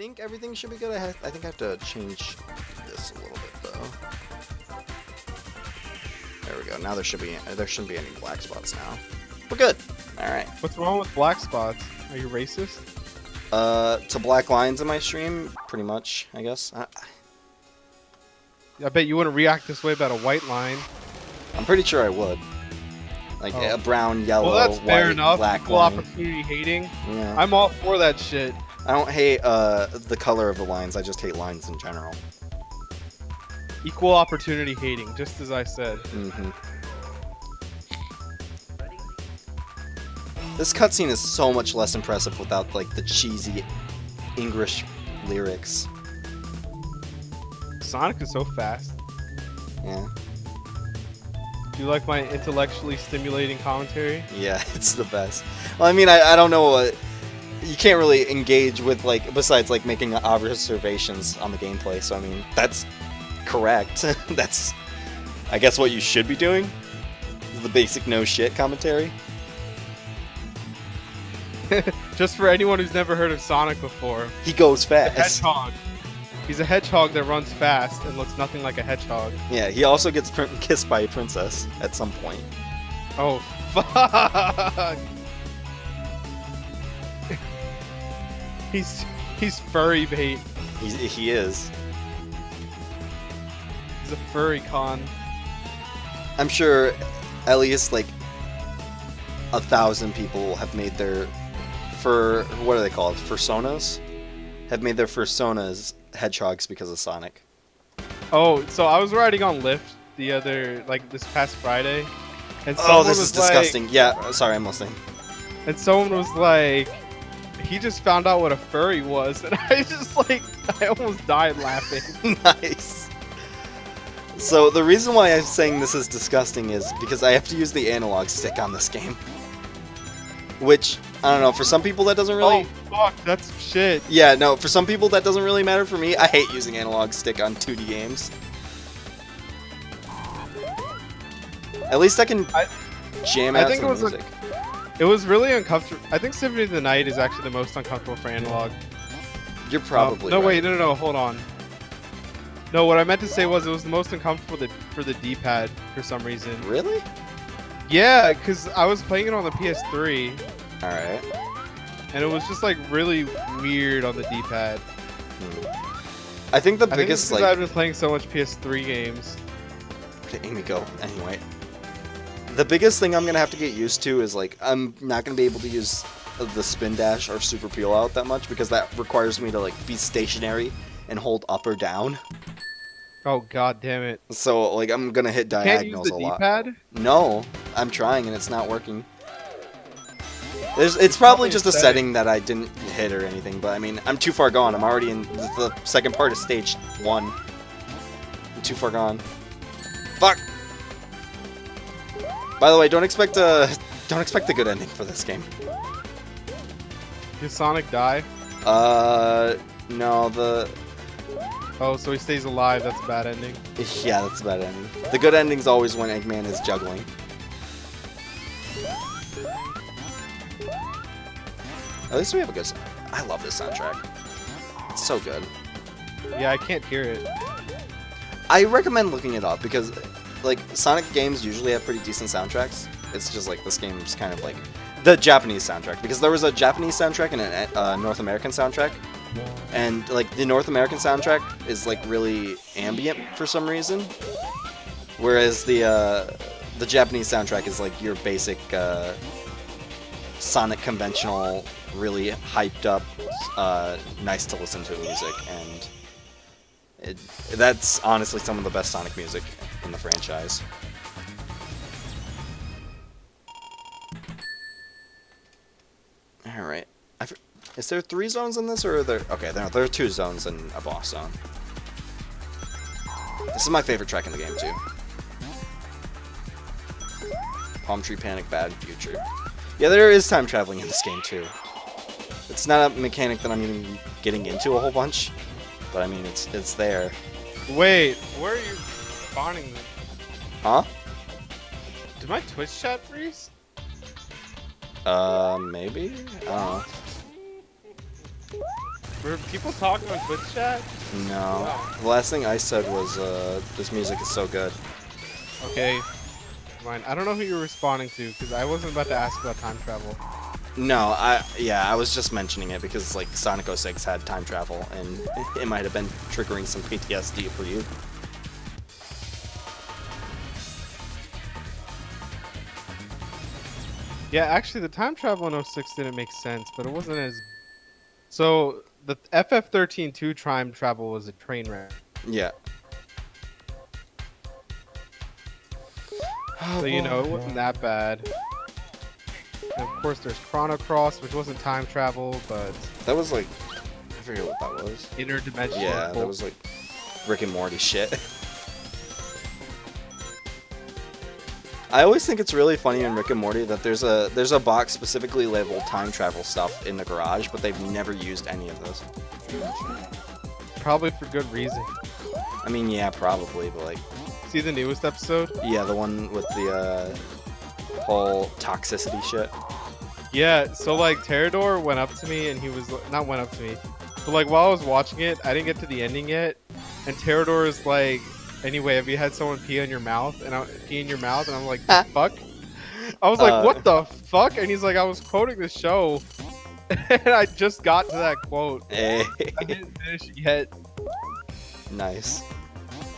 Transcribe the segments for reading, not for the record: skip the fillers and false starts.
think everything should be good. I think I have to change this a little bit though. There we go. Now there shouldn't be any black spots now. We're good. All right. What's wrong with black spots? Are you racist? To black lines in my stream, pretty much, I guess. I bet you wouldn't react this way about a white line. I'm pretty sure I would. Like a brown, yellow, well, that's white, fair enough. black Equal line. opportunity hating. Yeah. I'm all for that shit. I don't hate the color of the lines. I just hate lines in general. Equal opportunity hating, just as I said. Mm-hmm. This cutscene is so much less impressive without like the cheesy English lyrics. Sonic is so fast. Yeah. Do you like my intellectually stimulating commentary? Yeah, it's the best. Well, I mean, I don't know what... You can't really engage with, like, besides, like, making observations on the gameplay, so, I mean, that's correct. That's, I guess, what you should be doing. The basic no-shit commentary. Just for anyone who's never heard of Sonic before. He goes He's a fast. hedgehog. He's a hedgehog that runs fast and looks nothing like a hedgehog. Yeah, he also gets kissed by a princess at some point. Oh, fuck! He's furry bait. He is. He's a furry con. I'm sure at least, like, 1,000 people have made their... what are they called? Fursonas? Have made their fursonas hedgehogs because of Sonic. Oh, so I was riding on Lyft this past Friday, and Oh, this is was like- disgusting. Yeah, sorry, I'm listening. And someone was like, he just found out what a furry was, and I almost died laughing. Nice. So the reason why I'm saying this is disgusting is because I have to use the analog stick on this game. Which, I don't know, for some people that doesn't really... Oh, fuck, that's shit. Yeah, no, for some people that doesn't really matter. For me, I hate using analog stick on 2D games. At least I can jam out some music. It was really uncomfortable. I think Symphony of the Night is actually the most uncomfortable for analog. You're probably no, right. wait, no, hold on. No, what I meant to say was it was the most uncomfortable for the D-pad for some reason. Really? Yeah, because I was playing it on the PS3. Alright. And it was just like really weird on the D-pad. I think the I think biggest, it's 'cause I've been playing so much PS3 games. Here we go. Anyway. The biggest thing I'm going to have to get used to is, like, I'm not going to be able to use the spin dash or super peel out that much because that requires me to, like, be stationary and hold up or down. Oh, god damn it. So, like, I'm going to hit Can't diagonals use the a lot. D-pad? No, I'm trying and it's not working. It's probably just a setting that I didn't hit or anything, but I mean, I'm too far gone. I'm already in the second part of stage 1. I'm too far gone. Fuck! By the way, don't expect a good ending for this game. Did Sonic die? No, the... Oh, so he stays alive, that's a bad ending. Yeah, that's a bad ending. The good ending's always when Eggman is juggling. At least we have a good... I love this soundtrack. It's so good. Yeah, I can't hear it. I recommend looking it up because, like, Sonic games usually have pretty decent soundtracks. It's just like this game's kind of like the Japanese soundtrack, because there was a Japanese soundtrack and a North American soundtrack, and like the North American soundtrack is like really ambient for some reason, whereas the Japanese soundtrack is like your basic Sonic conventional, really hyped up, nice to listen to music, and that's honestly some of the best Sonic music in the franchise. Alright. Is there 3 zones in this, or are there... Okay, there are 2 zones and a boss zone. This is my favorite track in the game, too. Palm Tree Panic, Bad Future. Yeah, there is time traveling in this game, too. It's not a mechanic that I'm even getting into a whole bunch, but I mean, it's there. Wait, where are you spawning? Huh? Did my Twitch chat freeze? Maybe? I don't know. Were people talking on Twitch chat? No. Wow. The last thing I said was, this music is so good. Okay. Fine. I don't know who you're responding to because I wasn't about to ask about time travel. No, I was just mentioning it because like Sonic 06 had time travel and it might have been triggering some PTSD for you. Yeah, actually, the time travel in 06 didn't make sense, but it wasn't as. So the FF13-2 time travel was a train wreck. Yeah. So you know it wasn't that bad. And of course, there's Chrono Cross, which wasn't time travel, but That was like, I forget what that was. interdimensional. Yeah, that was like Rick and Morty shit. I always think it's really funny in Rick and Morty that there's a box specifically labeled time travel stuff in the garage, but they've never used any of those. Probably for good reason. I mean, yeah, probably, but like, See the newest episode? yeah, the one with the whole toxicity shit. Yeah, so like Terador went up to me and he was not went up to me, but like while I was watching it, I didn't get to the ending yet, and Terador is like, anyway, have you had someone pee in your mouth? And pee in your mouth, and I'm like, the fuck? I was like, what the fuck? And he's like, I was quoting the show, and I just got to that quote. Hey. I didn't finish it yet. Nice.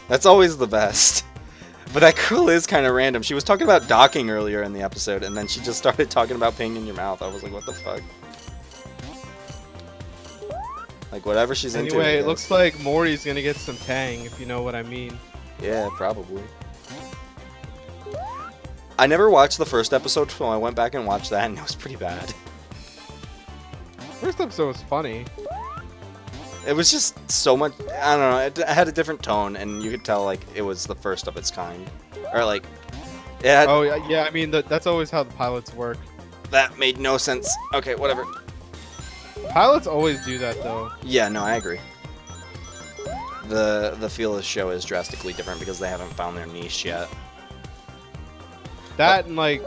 That's always the best. But that girl is kind of random. She was talking about docking earlier in the episode, and then she just started talking about peeing in your mouth. I was like, what the fuck? Like, whatever she's into. Anyway, it looks like Morty's gonna get some tang, if you know what I mean. Yeah, probably. I never watched the first episode, so I went back and watched that, and it was pretty bad. First episode was funny. It was just so much. I don't know. It had a different tone, and you could tell like it was the first of its kind, or like it had, Oh yeah, I mean that's always how the pilots work. that made no sense. Okay, whatever. Pilots always do that though. Yeah, no, I agree. The feel of the show is drastically different because they haven't found their niche yet. That and like,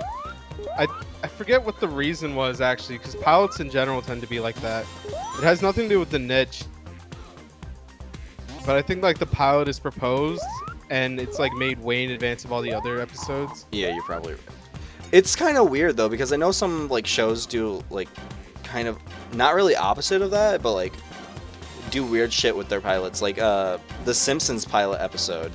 I forget what the reason was actually, because pilots in general tend to be like that. It has nothing to do with the niche, but I think like the pilot is proposed and it's like made way in advance of all the other episodes. Yeah, you're probably right. It's kind of weird though because I know some like shows do like kind of not really opposite of that, but like do weird shit with their pilots. Like the Simpsons pilot episode.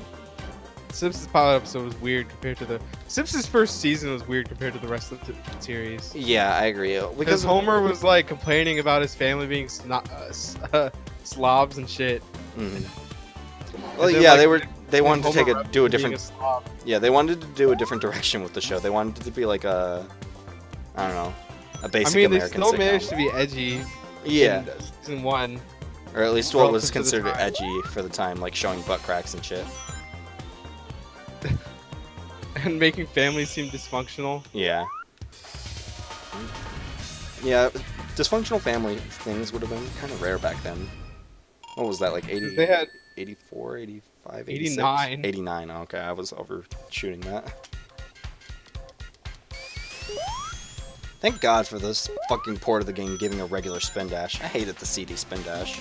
Simpsons pilot episode was weird compared to the Simpsons first season was weird compared to the rest of the series. Yeah, I agree. Because Homer was like complaining about his family being slobs and shit. Mm. Well, then, yeah, like, they wanted to Homer do a being different. slob. Yeah, they wanted to do a different direction with the show. They wanted it to be like a, I don't know, a basic I mean, American they still sitcom. managed to be edgy. Yeah, In season 1. or at least what was relative to the considered time. edgy for the time, like showing butt cracks and shit. And making families seem dysfunctional. Yeah. Yeah, dysfunctional family things would have been kind of rare back then. What was that, like 80, They had 84, 85, 86? 89. 89, okay, I was overshooting that. Thank God for this fucking port of the game giving a regular spin dash. I hated the CD spin dash.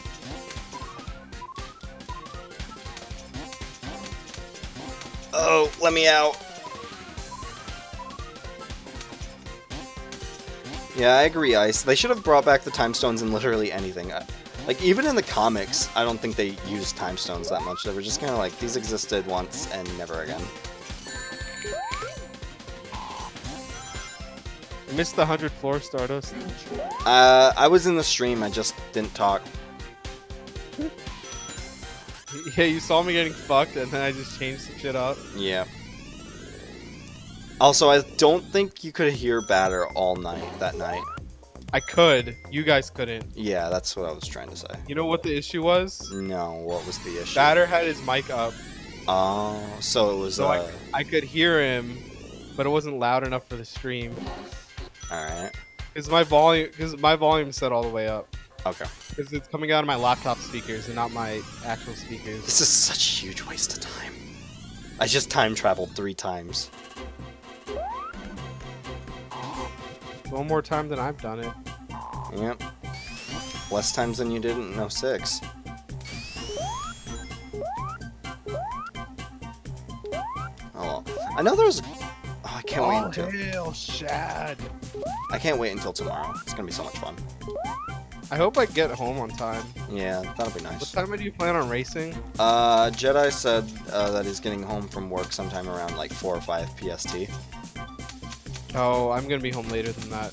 Oh, let me out. Yeah, I agree, Ice. They should have brought back the time stones in literally anything. Like, even in the comics, I don't think they used time stones that much. They were just kind of like, these existed once and never again. I missed the 100th floor Stardust. I was in the stream, I just didn't talk. Yeah, you saw me getting fucked, and then I just changed some shit up. Yeah. Also, I don't think you could hear Batter all night that night. I could. You guys couldn't. Yeah, that's what I was trying to say. You know what the issue was? No, what was the issue? Batter had his mic up, Oh, so it was, so I could hear him, but it wasn't loud enough for the stream. Alright. Because my volume's set all the way up. Okay. Because it's coming out of my laptop speakers and not my actual speakers. This is such a huge waste of time. I just time traveled 3 times. One more time than I've done it. Yep. Less times than you did in 06. Oh well. I know there's... Oh, I can't wait until... Hail Shad! I can't wait until tomorrow. It's gonna be so much fun. I hope I get home on time. Yeah, that'll be What nice. time do you plan on racing? Jedi said that he's getting home from work sometime around like 4 or 5 PST. Oh, I'm gonna be home later than that.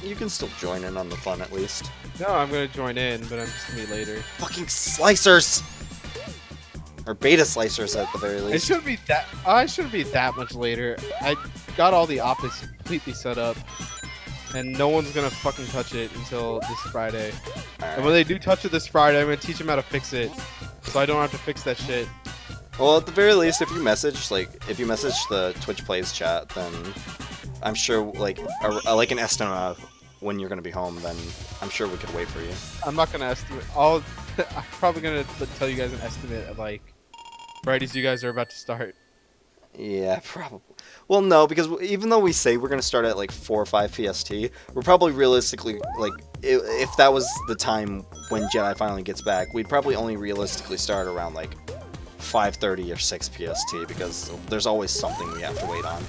You can still join in on the fun at least. No, I'm gonna join in, but I'm just gonna be later. Fucking slicers! Or beta slicers at the very It least. shouldn't be that. I shouldn't be that much later. I got all the optics completely set up, and no one's gonna fucking touch it until this Friday. And when they do touch it this Friday, I'm gonna teach them how to fix it, so I don't have to fix that shit. Well, at the very least, if you message the Twitch Plays chat, then I'm sure like an estimate of when you're gonna be home. Then I'm sure we could wait for you. I'm not gonna estimate. I'm probably gonna tell you guys an estimate of like Fridays you guys are about to start. Yeah, probably. Well, no, because even though we say we're gonna start at like 4 or 5 PST, we're probably realistically like if that was the time when Jedi finally gets back, we'd probably only realistically start around like 5:30 or 6 PST because there's always something we have to wait on.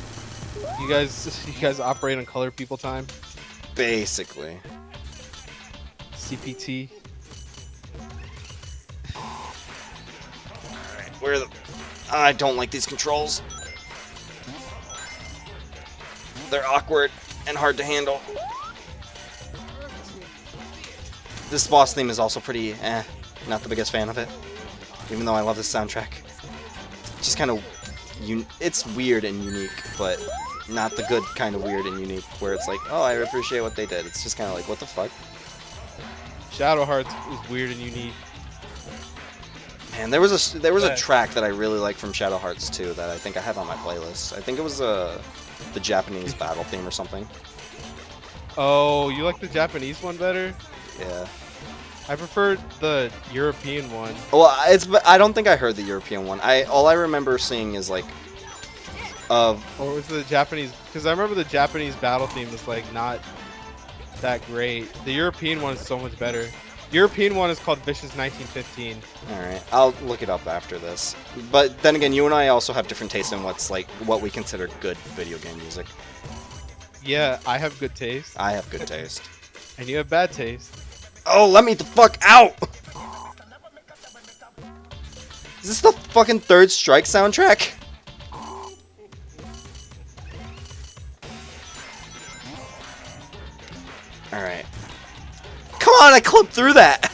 You guys operate on color people time? Basically. CPT. Where the... I don't like these controls. They're awkward and hard to handle. This boss theme is also pretty not the biggest fan of it. Even though I love this soundtrack. Just kind of... It's weird and unique, but not the good kind of weird and unique where it's like, oh, I appreciate what they did. It's just kind of like, what the fuck? Shadow Hearts is weird and unique. Man, there was a track that I really like from Shadow Hearts 2 that I think I have on my playlist. I think it was the Japanese battle theme or something. Oh, you like the Japanese one better? Yeah. I preferred the European one. Well, I don't think I heard the European one. All I remember seeing is like Or was it the Japanese? Because I remember the Japanese battle theme was like not that great. The European one is so much better. European one is called Vicious 1915. Alright, I'll look it up after this. But then again, you and I also have different tastes in what we consider good video game music. Yeah, I have good taste. I have good taste. And you have bad taste. Oh, let me the fuck out! Is this the fucking Third Strike soundtrack? Alright. Come on, I clipped through that!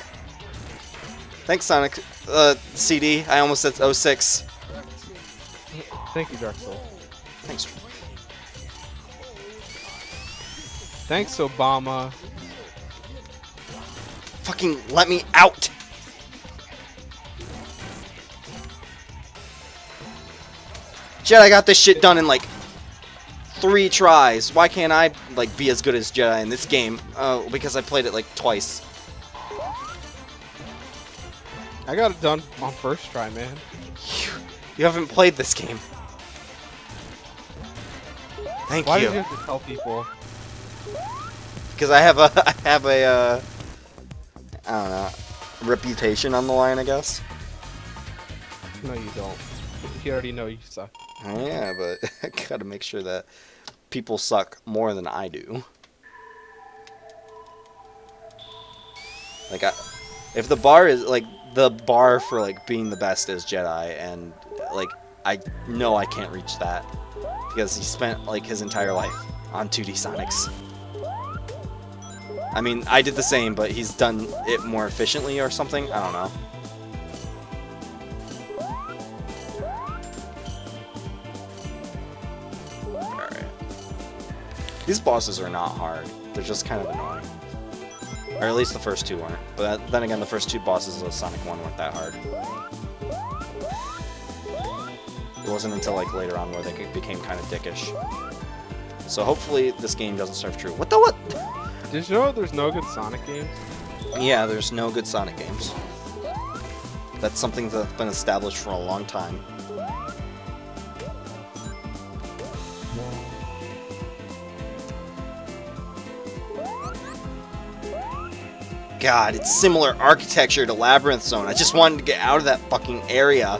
Thanks, Sonic. CD. I almost said 06. Thank you, Dark Soul. Thanks. Thanks, Obama. Fucking let me out! Jedi got this shit done in like 3 tries. Why can't I like be as good as Jedi in this game? Oh, because I played it like twice. I got it done on first try, man. You haven't played this game. Thank Why you. did you have to tell people? Because I have a I don't know, reputation on the line, I guess. No, you don't. You already know you suck. Yeah, but I gotta make sure that people suck more than I do. Like, if the bar is like the bar for like being the best is Jedi, and like I know I can't reach that because he spent like his entire life on 2D Sonics. I mean, I did the same, but he's done it more efficiently or something. I don't know. Alright. These bosses are not hard. They're just kind of annoying. Or at least the first 2 weren't. But then again, the first 2 bosses of Sonic 1 weren't that hard. It wasn't until like later on where they became kind of dickish. So hopefully this game doesn't serve true. What the what? Did you know there's no good Sonic games? Yeah, there's no good Sonic games. That's something that's been established for a long time. God, it's similar architecture to Labyrinth Zone. I just wanted to get out of that fucking area.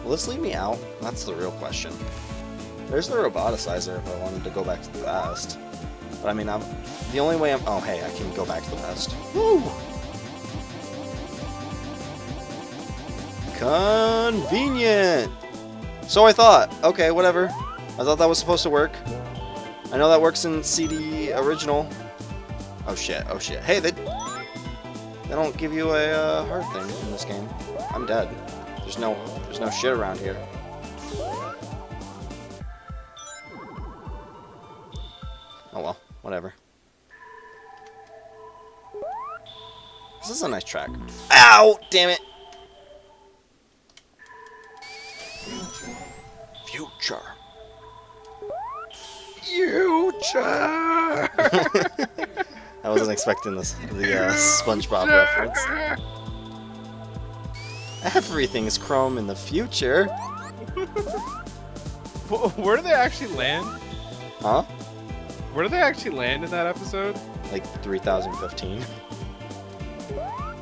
Will this leave me out? That's the real question. There's the roboticizer if I wanted to go back to the past. But I mean, the only way I'm... Oh, hey, I can go back to the past. Woo! Convenient! So I thought. Okay, whatever. I thought that was supposed to work. I know that works in CD original. Oh shit, oh shit. Hey, they don't give you a heart thing in this game. I'm dead. There's no shit around here. Oh well, whatever. This is a nice track. Ow! Damn it! Future. I wasn't expecting this. The SpongeBob reference. Everything is chrome in the future. Where do they actually land? Huh? Where do they actually land in that episode? Like 3015.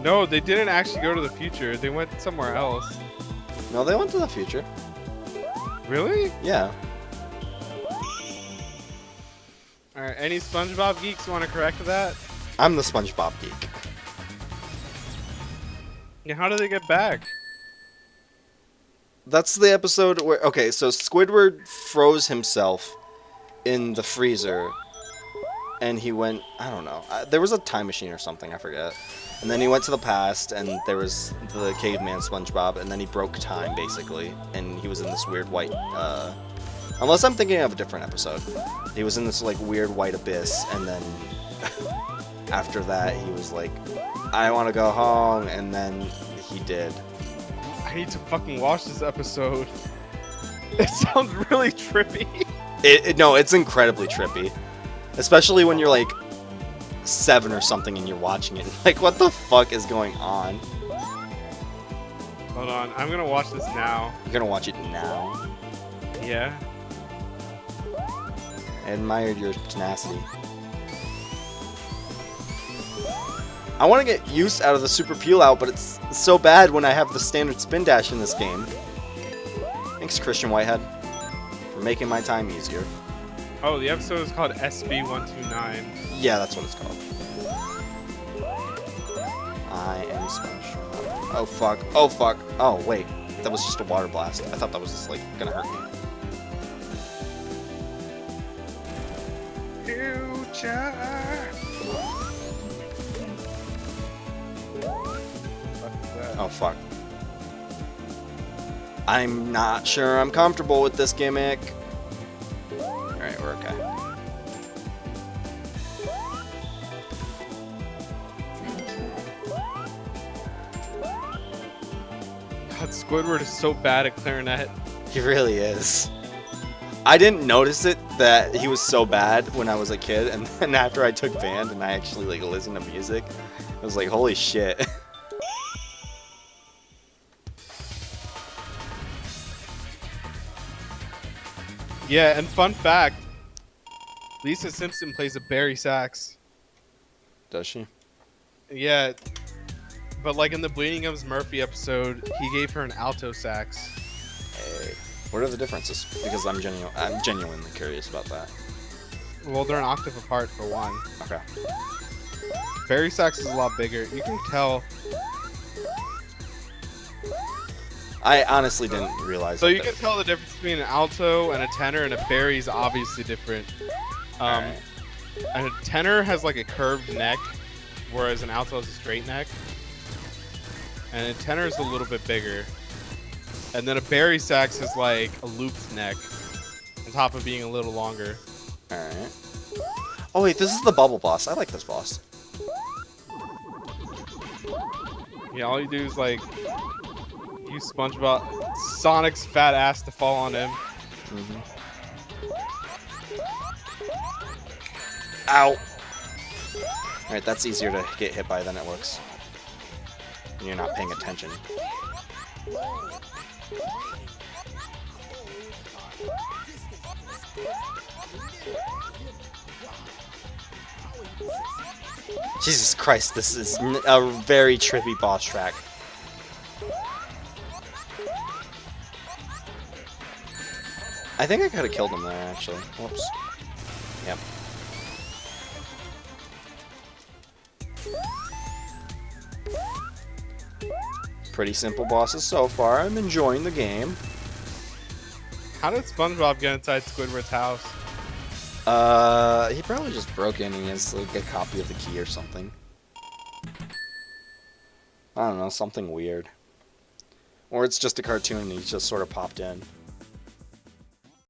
No, they didn't actually go to the future. They went somewhere else. No, they went to the future. Really? Yeah. Alright, any SpongeBob geeks want to correct that? I'm the SpongeBob geek. Yeah, how do they get back? That's the episode where... Okay, so Squidward froze himself in the freezer. And he went... I don't know. There was a time machine or something, I forget. And then he went to the past, and there was the caveman SpongeBob, and then he broke time, basically. And he was in this weird white... Unless I'm thinking of a different episode. He was in this, like, weird white abyss, and then... after that, he was like, I want to go home, and then he did. I need to fucking watch this episode. It sounds really trippy. No, it's incredibly trippy. Especially when you're, like, 7 or something and you're watching it. Like, what the fuck is going on? Hold on, I'm gonna watch this now. You're gonna watch it now? Yeah. I admired your tenacity. I want to get use out of the super peel out, but it's so bad when I have the standard spin dash in this game. Thanks, Christian Whitehead, for making my time easier. Oh, the episode is called SB129. Yeah, that's what it's called. I am Sponge. Oh fuck. Oh fuck. Oh wait, that was just a water blast. I thought that was just like gonna hurt me. Future. Oh fuck. I'm not sure I'm comfortable with this gimmick. Alright, we're okay. God, Squidward is so bad at clarinet. He really is. I didn't notice it that he was so bad when I was a kid, and then after I took band and I actually like listened to music, I was like, holy shit. Yeah, and fun fact, Lisa Simpson plays a bari sax. Does she? Yeah, but like in the Bleeding Gums Murphy episode, he gave her an alto sax. Hey, what are the differences? Because I'm genuinely curious about that. Well, they're an octave apart for one. Okay. Bari sax is a lot bigger. You can tell. I honestly didn't realize. So you can tell the difference between an alto and a tenor, and a bari is obviously different. Right. And a tenor has like a curved neck, whereas an alto has a straight neck. And a tenor is a little bit bigger. And then a bari sax is like a looped neck, on top of being a little longer. Alright. Oh wait, this is the bubble boss. I like this boss. Yeah, all you do is like use SpongeBob, Sonic's fat ass to fall on him. Mm-hmm. Ow! Alright, that's easier to get hit by than it looks. When you're not paying attention. Jesus Christ, this is a very trippy boss track. I think I could have killed him there, actually. Whoops. Yep. Pretty simple bosses so far. I'm enjoying the game. How did SpongeBob get inside Squidward's house? He probably just broke in and he has like a copy of the key or something. I don't know, something weird. Or it's just a cartoon and he just sort of popped in.